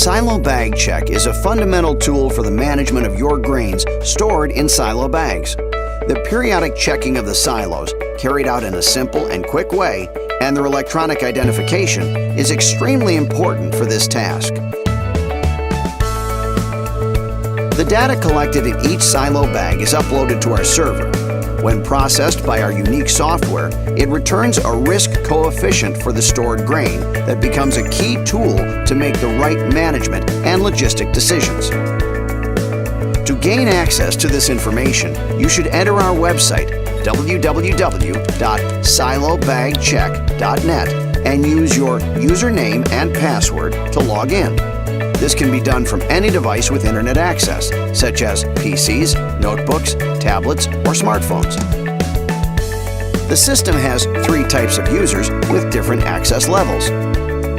Silo Bag Check is a fundamental tool for the management of your grains stored in silo bags. The periodic checking of the silos, carried out in a simple and quick way, and their electronic identification is extremely important for this task. The data collected in each silo bag is uploaded to our server. When processed by our unique software, it returns a risk coefficient for the stored grain that becomes a key tool to make the right management and logistic decisions. To gain access to this information, you should enter our website www.silobagcheck.net and use your username and password to log in. This can be done from any device with internet access, such as PCs, notebooks, tablets, or smartphones. The system has three types of users with different access levels.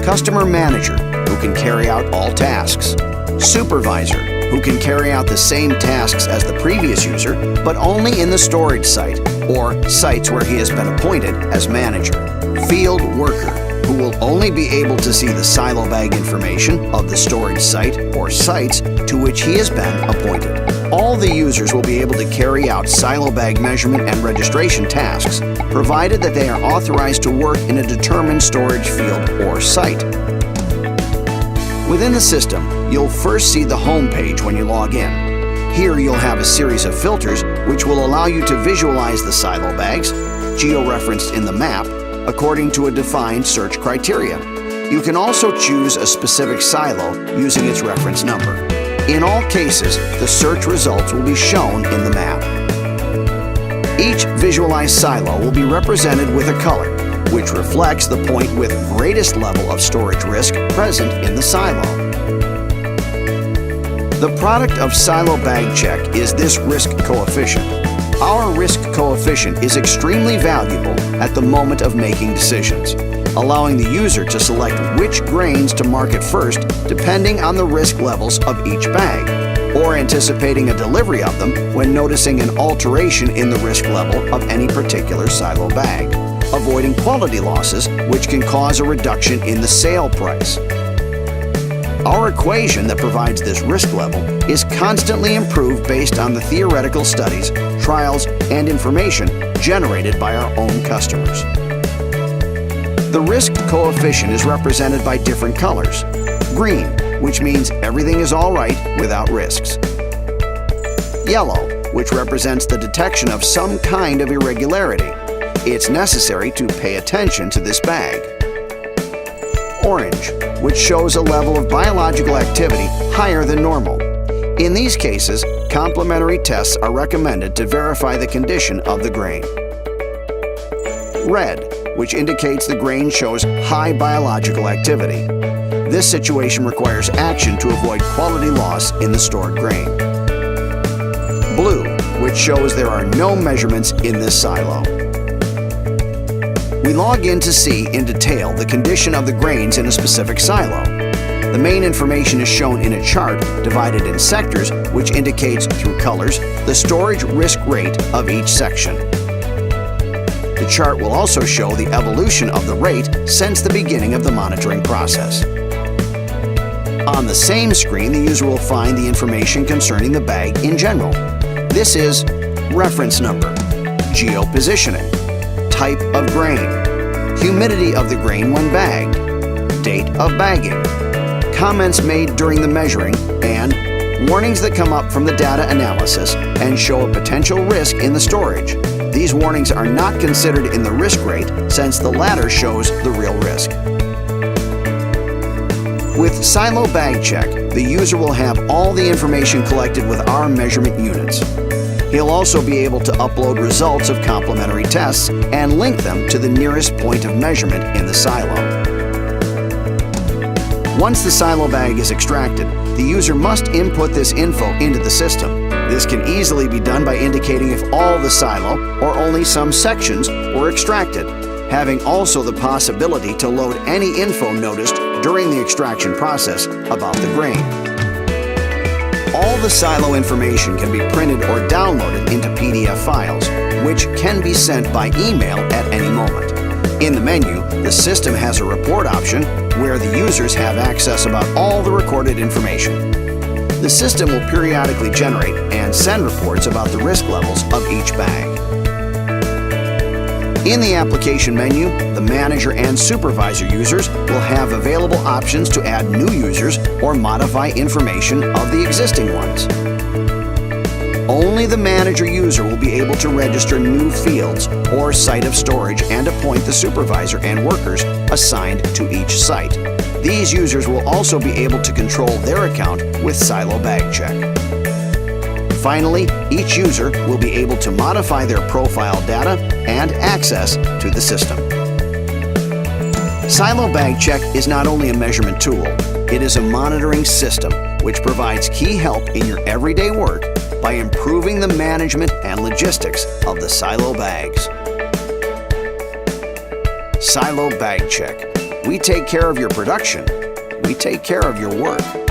Customer Manager, who can carry out all tasks. Supervisor, who can carry out the same tasks as the previous user, but only in the storage site or sites where he has been appointed as manager. Field Worker, who will only be able to see the silo bag information of the storage site or sites to which he has been appointed. All the users will be able to carry out silo bag measurement and registration tasks, provided that they are authorized to work in a determined storage field or site. Within the system, you'll first see the home page when you log in. Here you'll have a series of filters which will allow you to visualize the silo bags, geo-referenced in the map, according to a defined search criteria. You can also choose a specific silo using its reference number. In all cases, the search results will be shown in the map. Each visualized silo will be represented with a color, which reflects the point with greatest level of storage risk present in the silo. The product of Silo Bag Check is this risk coefficient. Our risk coefficient is extremely valuable at the moment of making decisions, allowing the user to select which grains to market first depending on the risk levels of each bag, or anticipating a delivery of them when noticing an alteration in the risk level of any particular silo bag, avoiding quality losses which can cause a reduction in the sale price. Our equation that provides this risk level is constantly improved based on the theoretical studies, trials, and information generated by our own customers. The risk coefficient is represented by different colors. Green, which means everything is all right without risks. Yellow, which represents the detection of some kind of irregularity. It's necessary to pay attention to this bag. Orange, which shows a level of biological activity higher than normal. In these cases, complementary tests are recommended to verify the condition of the grain. Red, which indicates the grain shows high biological activity. This situation requires action to avoid quality loss in the stored grain. Blue, which shows there are no measurements in this silo. We log in to see in detail the condition of the grains in a specific silo. The main information is shown in a chart divided in sectors, which indicates through colors the storage risk rate of each section. The chart will also show the evolution of the rate since the beginning of the monitoring process. On the same screen, the user will find the information concerning the bag in general. This is reference number, geo-positioning, type of grain, humidity of the grain when bagged, date of bagging, comments made during the measuring, and warnings that come up from the data analysis and show a potential risk in the storage. These warnings are not considered in the risk rate since the latter shows the real risk. With Silo Bag Check, the user will have all the information collected with our measurement units. He'll also be able to upload results of complementary tests and link them to the nearest point of measurement in the silo. Once the silo bag is extracted, the user must input this info into the system. This can easily be done by indicating if all the silo or only some sections were extracted, having also the possibility to load any info noticed during the extraction process about the grain. All the silo information can be printed or downloaded into PDF files, which can be sent by email at any moment. In the menu, the system has a report option where the users have access about all the recorded information. The system will periodically generate and send reports about the risk levels of each bag. In the application menu, the manager and supervisor users will have available options to add new users or modify information of the existing ones. Only the manager user will be able to register new fields or site of storage and appoint the supervisor and workers assigned to each site. These users will also be able to control their account with Silo Bag Check. Finally, each user will be able to modify their profile data and access to the system. Silo Bag Check is not only a measurement tool, it is a monitoring system which provides key help in your everyday work by improving the management and logistics of the silo bags. Silo Bag Check. We take care of your production. We take care of your work.